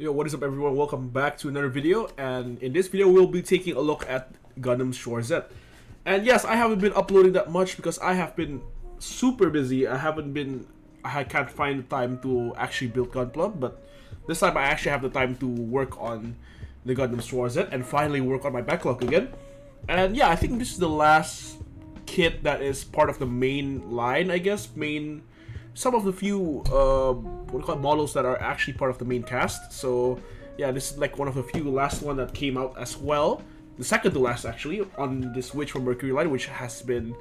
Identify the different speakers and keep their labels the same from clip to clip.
Speaker 1: Yo, what is up everyone? Welcome back to another video, and in this video we'll be taking a look at Gundam Schwarzette. And yes, I haven't been uploading that much because I have been super busy. I can't find the time to actually build Gunpla, but this time I actually have the time to work on the Gundam Schwarzette and finally work on my backlog again. And yeah, I think this is the last kit that is part of the main line, I guess. Some of the few models that are actually part of the main cast. So yeah, this is like one of the few last one that came out as well. The second to last actually on this Witch from Mercury line, which has been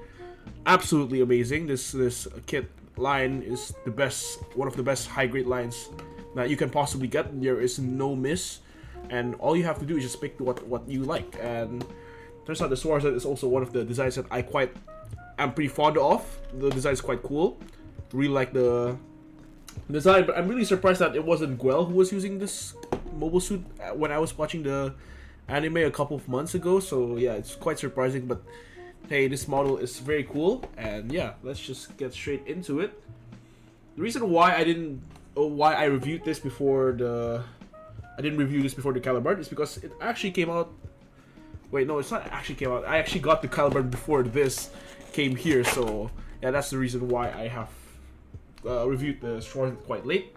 Speaker 1: absolutely amazing. This kit line is the best, one of the best high grade lines that you can possibly get. There is no miss, and all you have to do is just pick what you like. And turns out the Schwarzette is also one of the designs that I'm pretty fond of. The design is quite cool. Really like the design, but I'm really surprised that it wasn't Guel who was using this mobile suit when I was watching the anime a couple of months ago. So yeah, it's quite surprising, but hey, this model is very cool. And yeah, let's just get straight into it. The reason why I reviewed this before I didn't review this before the Caliburn is because it actually came out. Wait, no, it's not actually came out. I actually got the Caliburn before this came here, so yeah, that's the reason why I have reviewed the Schwarzette quite late.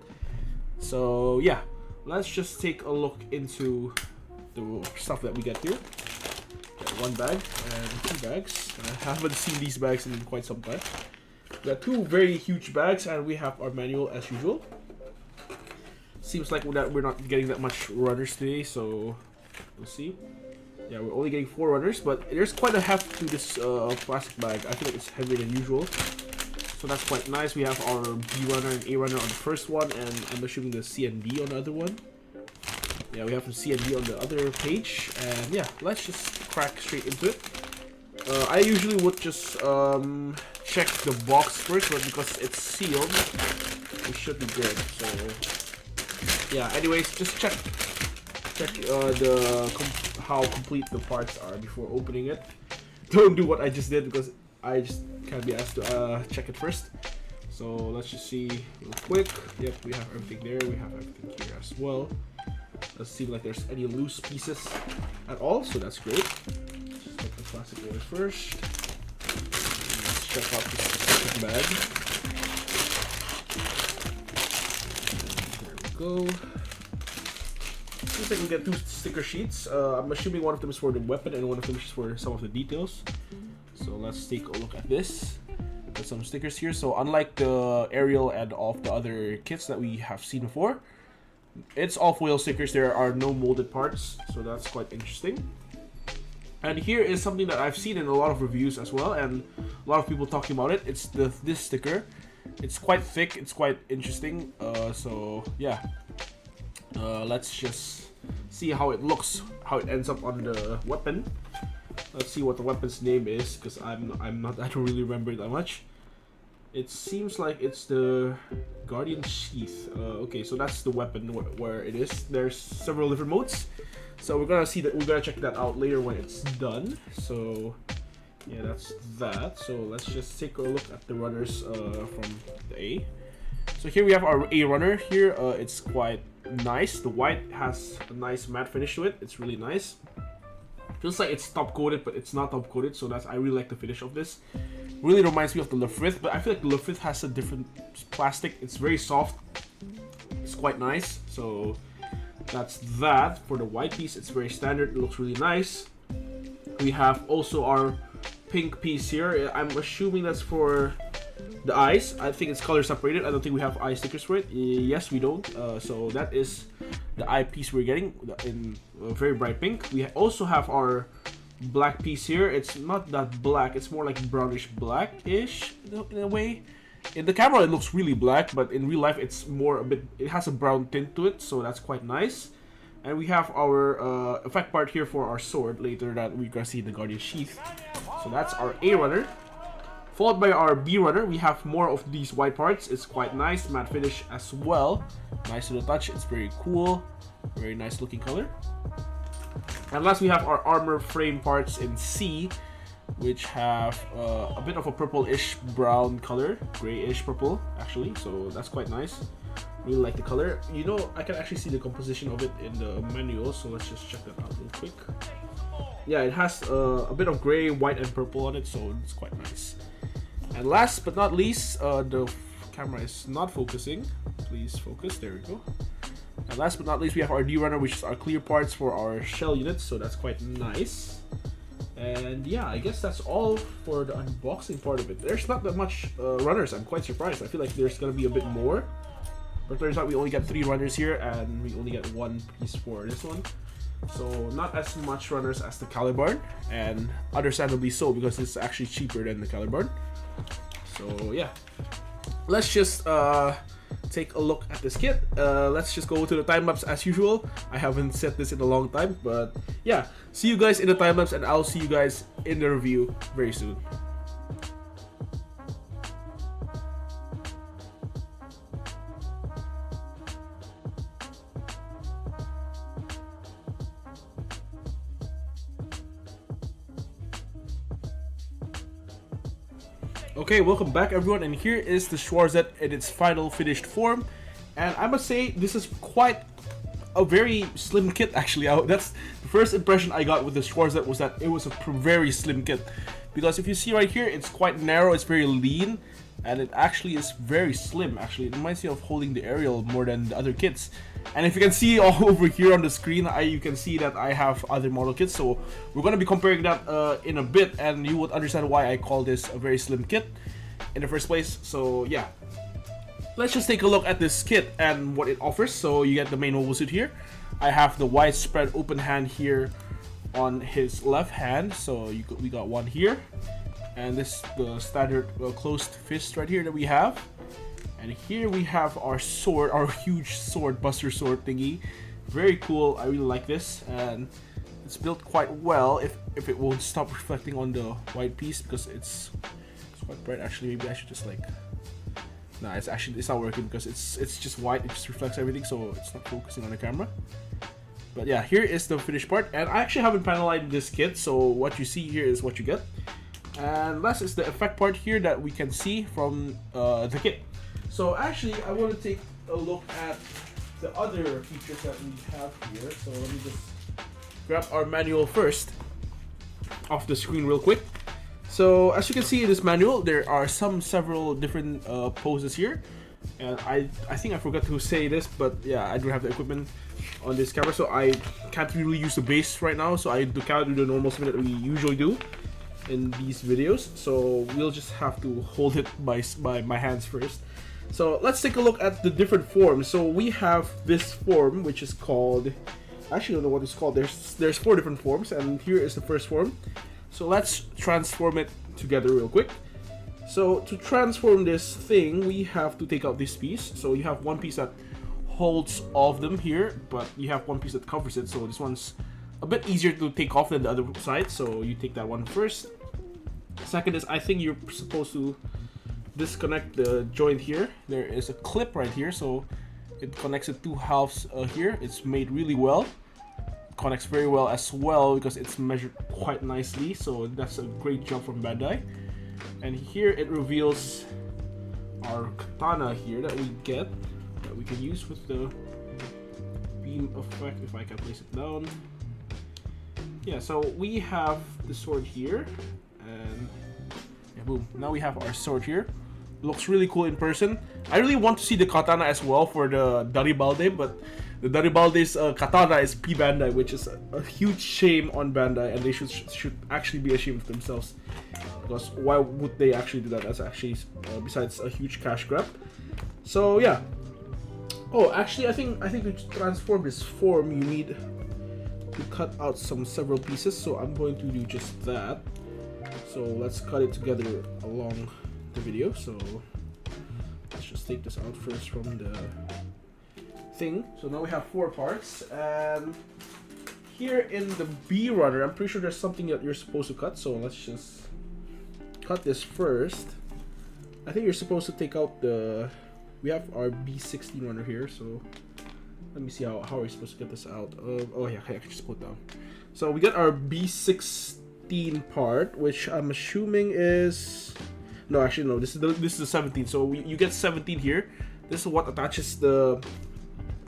Speaker 1: So yeah, let's just take a look into the stuff that we get here. Got one bag and two bags. I haven't seen these bags in quite some time. We got two very huge bags, and we have our manual as usual. Seems like we're not getting that much runners today, so we'll see. Yeah, we're only getting 4 runners, but there's quite a heft to this plastic bag. I feel like it's heavier than usual, so that's quite nice. We have our B runner and A runner on the first one, and I'm assuming the C and D on the other one. Yeah, we have the C and D on the other page, and yeah, let's just crack straight into it. I usually would just check the box first, but because it's sealed, it should be good. So yeah, anyways, just check how complete the parts are before opening it. Don't do what I just did because I just can't be asked to check it first. So let's just see real quick. Yep, we have everything there. We have everything here as well. Doesn't seem like there's any loose pieces at all, so that's great. Just take the plastic away first. Let's check out this second bag. There we go. Looks like we get 2 sticker sheets. I'm assuming one of them is for the weapon and one of them is for some of the details. So let's take a look at this. Got some stickers here. So unlike the aerial and all of the other kits that we have seen before, it's all foil stickers. There are no molded parts, so that's quite interesting. And here is something that I've seen in a lot of reviews as well, and a lot of people talking about it. It's this sticker. It's quite thick. It's quite interesting. So yeah. Let's just see how it looks, how it ends up on the weapon. Let's see what the weapon's name is, because I don't really remember it that much. It seems like it's the Guardian Sheath. Okay, so that's the weapon where it is. There's several different modes, so we're gonna check that out later when it's done. So yeah, that's that. So let's just take a look at the runners from the A. So here we have our A runner here. It's quite nice. The white has a nice matte finish to it. It's really nice. Feels like it's top coated, but it's not top coated. So I really like the finish of this. Really reminds me of the Lafrith, but I feel like the Lafrith has a different plastic. It's very soft. It's quite nice. So that's that. For the white piece, it's very standard. It looks really nice. We have also our pink piece here. I'm assuming that's for the eyes. I think it's color separated. I don't think we have eye stickers for it. Yes, we don't. So that is the eye piece we're getting in very bright pink. We also have our black piece here. It's not that black. It's more like brownish blackish in a way. In the camera, it looks really black, but in real life, it's more it has a brown tint to it. So that's quite nice. And we have our effect part here for our sword later that we're gonna see in the Guardian Sheath. So that's our A runner. Followed by our B runner, we have more of these white parts. It's quite nice, matte finish as well. Nice to the touch. It's very cool, very nice looking color. And last, we have our armor frame parts in C, which have a bit of a purple-ish brown color, grayish purple actually. So that's quite nice. Really like the color. You know, I can actually see the composition of it in the manual, so let's just check that out real quick. Yeah, it has a bit of gray, white, and purple on it, so it's quite nice. And last but not least, the camera is not focusing. Please focus. There we go. And last but not least, we have our D-runner, which is our clear parts for our shell units, so that's quite nice. And yeah, I guess that's all for the unboxing part of it. There's not that much runners. I'm quite surprised. I feel like there's gonna be a bit more, but turns out we only get 3 runners here, and we only get 1 piece for this one. So not as much runners as the Calibarn, and understandably so, because it's actually cheaper than the Calibarn. So yeah, let's just take a look at this kit. Let's just go to the time lapse as usual. I haven't set this in a long time, but yeah, see you guys in the time lapse, and I'll see you guys in the review very soon. Okay, welcome back everyone, and here is the Schwarzette in its final finished form. And I must say, this is quite a very slim kit actually. That's the first impression I got with the Schwarzette, was that it was a very slim kit. Because if you see right here, it's quite narrow, it's very lean, and it actually is very slim. Actually, it reminds me of holding the aerial more than the other kits. And if you can see all over here on the screen, you can see that I have other model kits, so we're going to be comparing that in a bit, and you would understand why I call this a very slim kit in the first place. So yeah, let's just take a look at this kit and what it offers. So you get the main mobile suit here. I have the widespread open hand here on his left hand, so we got one here, and this the standard closed fist right here that we have. And here we have our sword, our huge sword, buster sword thingy. Very cool. I really like this, and it's built quite well. If it won't stop reflecting on the white piece, because it's quite bright. Actually, maybe I should just like. Nah, it's not working because it's just white. It just reflects everything, so it's not focusing on the camera. But yeah, here is the finished part, and I actually haven't panelized this kit, so what you see here is what you get. And last is the effect part here that we can see from the kit. So actually, I want to take a look at the other features that we have here. So let me just grab our manual first off the screen real quick. So as you can see in this manual, there are several different poses here. And I think I forgot to say this, but yeah, I don't have the equipment on this camera, so I can't really use the base right now. So I can't do the normal spin that we usually do in these videos. So we'll just have to hold it by my hands first. So let's take a look at the different forms. So we have this form, which is called, I actually don't know what it's called. There's 4 different forms, and here is the first form. So let's transform it together real quick. So to transform this thing, we have to take out this piece. So you have one piece that holds all of them here, but you have one piece that covers it. So this one's a bit easier to take off than the other side. So you take that one first. Second is, I think you're supposed to disconnect the joint here. There is a clip right here, so it connects the 2 halves here. It's made really well. It connects very well as well because it's measured quite nicely, so that's a great job from Bandai. And here it reveals our katana here that we get, that we can use with the beam effect, if I can place it down. Yeah, so we have the sword here, and yeah, boom, now we have our sword here. Looks really cool in person. I really want to see the katana as well for the Garibaldi, but the Garibaldi's katana is P Bandai, which is a huge shame on Bandai, and they should actually be ashamed of themselves. Because why would they actually do that? That's actually, besides a huge cash grab. So yeah. Oh, actually, I think to transform this form, you need to cut out several pieces. So I'm going to do just that. So let's cut it together along the video. So let's just take this out first from the thing. So now we have 4 parts, and here in the B runner, I'm pretty sure there's something that you're supposed to cut. So let's just cut this first. I think you're supposed to take out the. We have our B16 runner here, so let me see how are we supposed to get this out. Oh yeah, okay, I can just put it down. So we got our B16 part, which I'm assuming is. No, actually no. This is the 17. So you get 17 here. This is what attaches the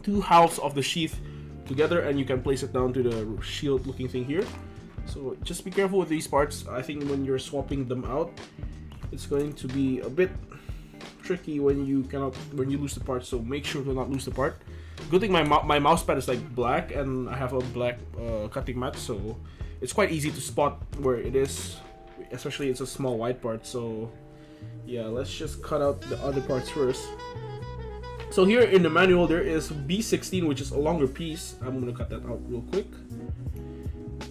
Speaker 1: two halves of the sheath together, and you can place it down to the shield looking thing here. So just be careful with these parts. I think when you're swapping them out, it's going to be a bit tricky when you lose the part, so make sure to not lose the part. Good thing my mouse pad is like black, and I have a black cutting mat, so it's quite easy to spot where it is, especially it's a small white part. So yeah, let's just cut out the other parts first. So here in the manual there is B16, which is a longer piece. I'm gonna cut that out real quick.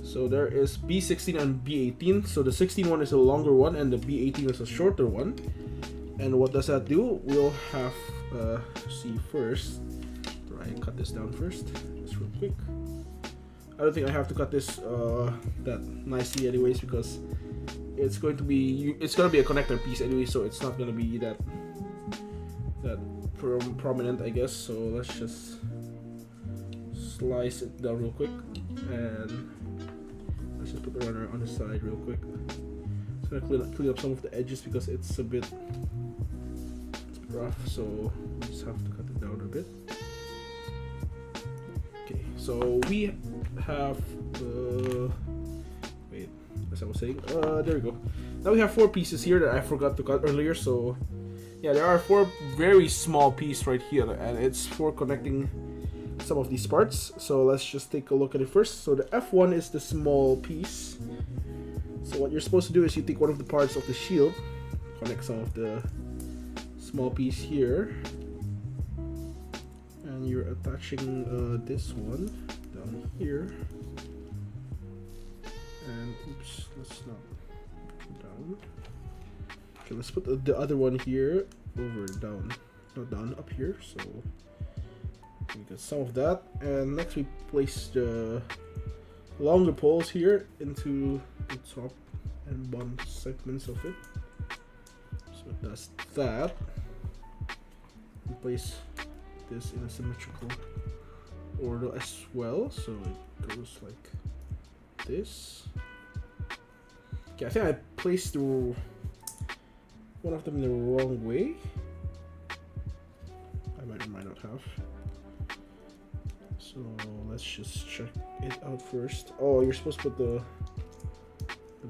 Speaker 1: So there is B16 and B18. So the 16 one is a longer one and the B18 is a shorter one. And what does that do? We'll have see first. Right, cut this down first, just real quick. I don't think I have to cut this that nicely anyways, because it's going to be a connector piece anyway, so it's not gonna be that prominent, I guess. So let's just slice it down real quick, and let's just put the runner on the side real quick. It's gonna clean up some of the edges because it's a bit rough, so we just have to cut it down a bit. Okay, so we have wait, as I was saying, there we go. Now we have 4 pieces here that I forgot to cut earlier. So yeah, there are 4 very small pieces right here, and it's for connecting some of these parts. So let's just take a look at it first. So the F1 is the small piece. So what you're supposed to do is you take one of the parts of the shield, connect some of the small piece here, and you're attaching this one down here. And oops, let's not put down. Okay, let's put the other one here over down, not down, up here. So we get some of that, and next we place the longer poles here into the top and bottom segments of it. So it does that. We place this in a symmetrical order as well, so it goes like this. Okay, I think I placed one of them in the wrong way. I might or might not have. So let's just check it out first. Oh, you're supposed to put the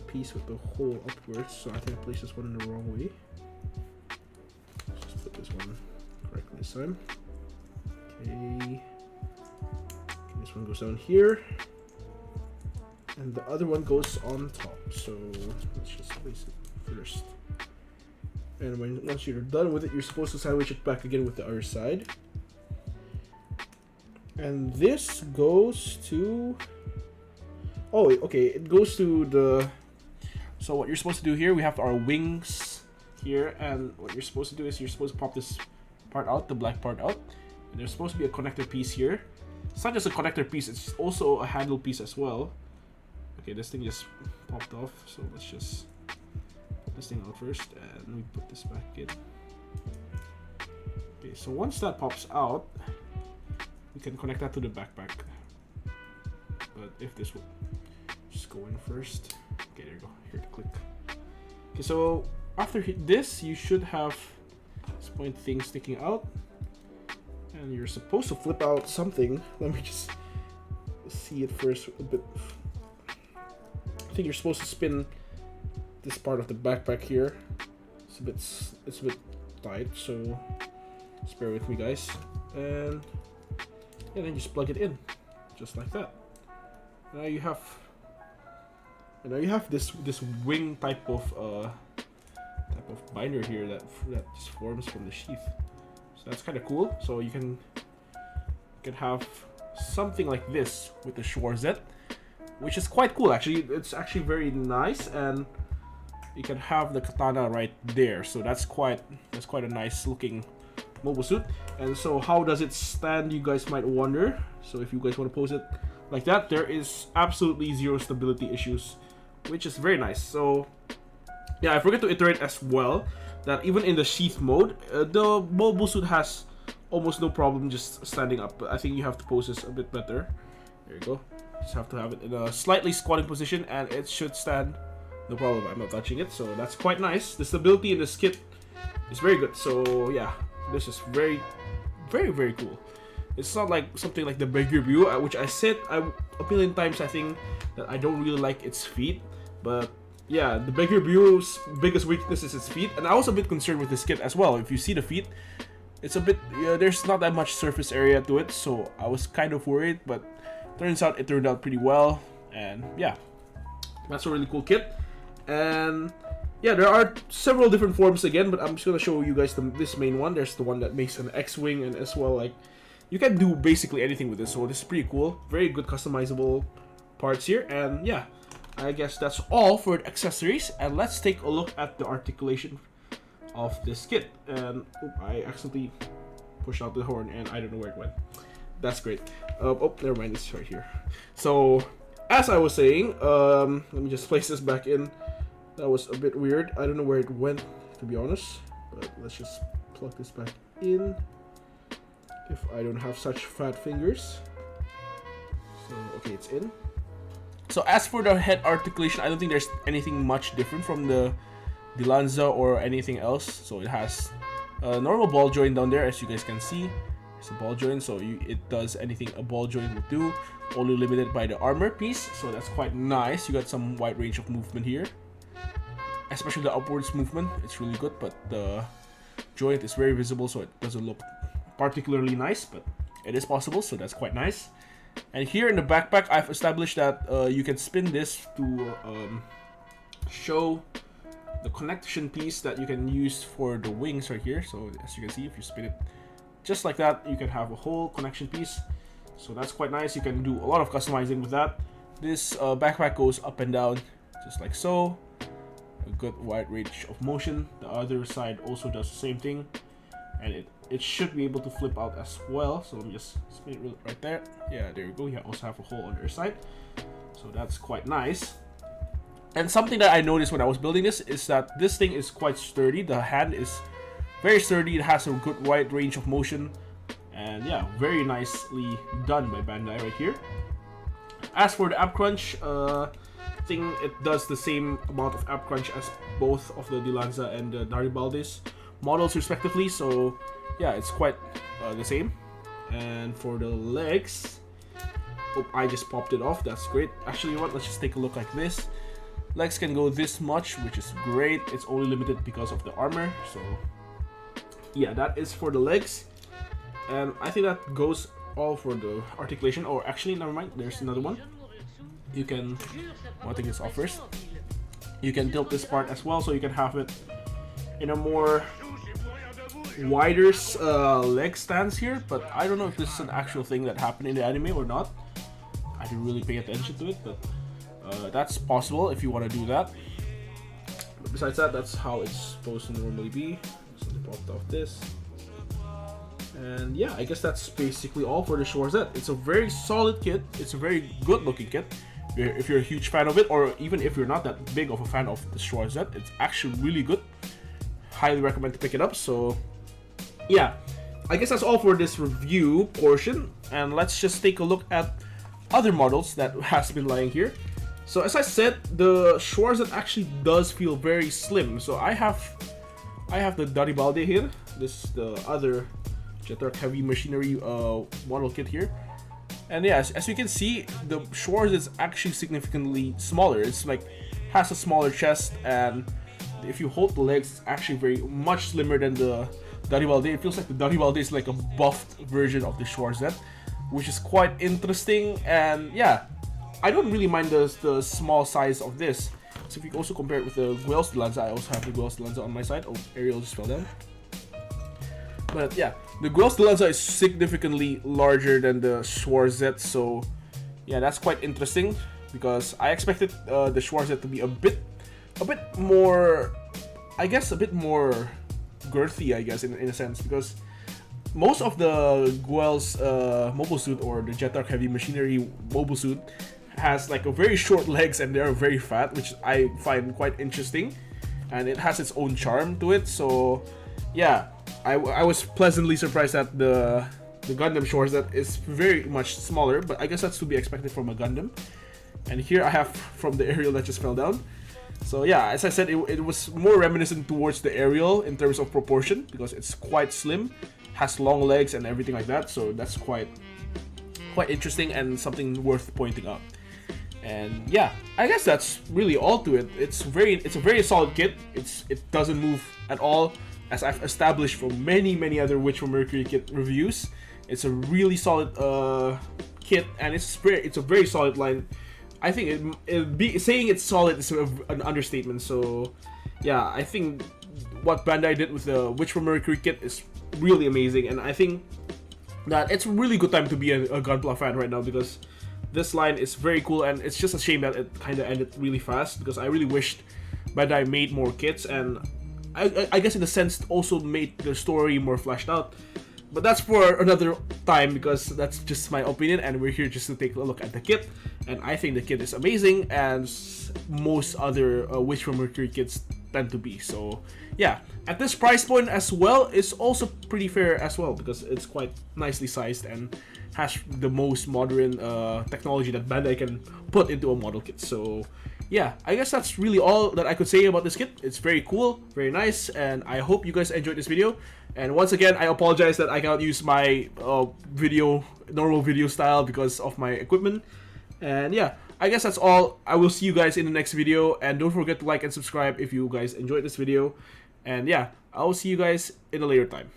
Speaker 1: piece with the hole upwards, so I think I placed this one in the wrong way. Let's just put this one correctly this time. Okay. This one goes down here, and the other one goes on top. So let's just place it first. And once you're done with it, you're supposed to sandwich it back again with the other side. And this goes to... oh, okay, it goes to the... so what you're supposed to do here, we have our wings here, and what you're supposed to do is you're supposed to pop this part out, the black part out. And there's supposed to be a connector piece here. It's not just a connector piece, it's also a handle piece as well. Okay, this thing just popped off, so let's just put this thing out first, and we put this back in. Okay, so once that pops out, we can connect that to the backpack. But if this will just go in first. Okay, there you go. Here to click. Okay, so after this, you should have this point thing sticking out, and you're supposed to flip out something. Let me just see it first a bit. I think you're supposed to spin this part of the backpack here. It's a bit tight, so just bear with me, guys. And then just plug it in, just like that. Now you have this wing type of binder here that just forms from the sheath. So that's kind of cool. So you can have something like this with the Schwarzette, which is quite cool actually. It's actually very nice, and you can have the katana right there. So that's quite a nice looking mobile suit. And so how does it stand, you guys might wonder. So if you guys want to pose it like that, there is absolutely zero stability issues, which is very nice. So yeah, I forgot to iterate as well that even in the sheath mode, the mobile suit has almost no problem just standing up. But I think you have to pose this a bit better. There you go. Just have to have it in a slightly squatting position, and it should stand no problem. I'm not touching it, so that's quite nice. The stability in this kit is very good. So yeah, This is very, very cool. It's not like something like the bigger view, which I said a million times. I think that I don't really like its feet, but yeah, the bigger view's biggest weakness is its feet, and I was a bit concerned with this kit as well. If you see the feet, it's a bit there's not that much surface area to it, so I was kind of worried, but turns out it turned out pretty well, and yeah, that's a really cool kit. And yeah, there are several different forms again, but I'm just gonna show you guys this main one. There's the one that makes an X-wing, and as well, like, you can do basically anything with this, so this is pretty cool. Very good customizable parts here, and yeah, I guess that's all for the accessories. And let's take a look at the articulation of this kit. And I accidentally pushed out the horn, and I don't know where it went. That's great. Oh, never mind, it's right here. So, as I was saying, let me just place this back in. That was a bit weird. I don't know where it went, to be honest. But let's just plug this back in. If I don't have such fat fingers. So, okay, it's in. So, as for the head articulation, I don't think there's anything much different from the Dilanza or anything else. So, it has a normal ball joint down there, as you guys can see. It's a ball joint, so it does anything a ball joint would do. Only limited by the armor piece, so that's quite nice. You got some wide range of movement here. Especially the upwards movement, it's really good, but the joint is very visible, so it doesn't look particularly nice, but it is possible, so that's quite nice. And here in the backpack, I've established that you can spin this to show the connection piece that you can use for the wings right here. So as you can see, if you spin it just like that, you can have a whole connection piece. So that's quite nice. You can do a lot of customizing with that. This backpack goes up and down just like so. A good wide range of motion. The other side also does the same thing, and it should be able to flip out as well. So let me just spin it right there. Yeah, there you go. You also have a hole on the other side, so that's quite nice. And something that I noticed when I was building this is that this thing is quite sturdy. The hand is very sturdy. It has a good wide range of motion, and yeah, very nicely done by Bandai right here. As for the ab crunch, thing, it does the same amount of ab crunch as both of the Dilanza and the Garibaldi's models respectively, so yeah, it's quite the same. And for the legs, oh, I just popped it off. That's great. Actually, you know what, let's just take a look like this. Legs can go this much, which is great. It's only limited because of the armor, so yeah, that is for the legs. And I think that goes all for the articulation. Or actually, never mind, there's another one. You can, I'll take this off first. You can tilt this part as well, so you can have it in a more wider leg stance here. But I don't know if this is an actual thing that happened in the anime or not. I didn't really pay attention to it, but that's possible if you want to do that. But besides that, that's how it's supposed to normally be. So they popped off this. And yeah, I guess that's basically all for the Schwarzette. It's a very solid kit. It's a very good looking kit. If you're a huge fan of it, or even if you're not that big of a fan of the Schwarzette, it's actually really good. Highly recommend to pick it up. So yeah, I guess that's all for this review portion. And let's just take a look at other models that has been lying here. So as I said, the Schwarzette actually does feel very slim. So I have the Garibaldi here. This is the other Jetark heavy machinery model kit here. And yeah, as you can see, the Schwarz is actually significantly smaller. It's like has a smaller chest, and if you hold the legs, it's actually very much slimmer than the Garibaldi. It feels like the Garibaldi is like a buffed version of the Schwarzette, which is quite interesting. And yeah, I don't really mind the small size of this. So if you also compare it with the Guels Dilanza, I also have the Guels Dilanza on my side. Oh, Ariel just fell down. But yeah, the Guels Dilanza is significantly larger than the Schwarzette, so yeah, that's quite interesting because I expected the Schwarzette to be a bit more, I guess, a bit more girthy, I guess, in a sense, because most of the Guels mobile suit or the Jetark heavy machinery mobile suit has like a very short legs and they're very fat, which I find quite interesting, and it has its own charm to it. So yeah, I was pleasantly surprised that the Gundam Schwarzette is very much smaller, but I guess that's to be expected from a Gundam. And here I have from the Ariel that just fell down. So yeah, as I said, it was more reminiscent towards the Ariel in terms of proportion because it's quite slim, has long legs and everything like that. So that's quite interesting and something worth pointing out. And yeah, I guess that's really all to it. It's a very solid kit. It doesn't move at all, as I've established from many other Witch from Mercury kit reviews. It's a really solid kit, and it's a very solid line. I think saying it's solid is sort of an understatement. So yeah, I think what Bandai did with the Witch from Mercury kit is really amazing, and I think that it's a really good time to be a Gunpla fan right now because this line is very cool, and it's just a shame that it kind of ended really fast because I really wished Bandai made more kits, and I guess in a sense also made the story more fleshed out. But that's for another time because that's just my opinion, and we're here just to take a look at the kit. And I think the kit is amazing, as most other Witch from Mercury kits tend to be. So yeah, at this price point as well is also pretty fair as well because it's quite nicely sized and has the most modern technology that Bandai can put into a model kit. So yeah, I guess that's really all that I could say about this kit. It's very cool, very nice, and I hope you guys enjoyed this video. And once again, I apologize that I cannot use my normal video style because of my equipment. And yeah, I guess that's all. I will see you guys in the next video, and don't forget to like and subscribe if you guys enjoyed this video. And yeah, I will see you guys in a later time.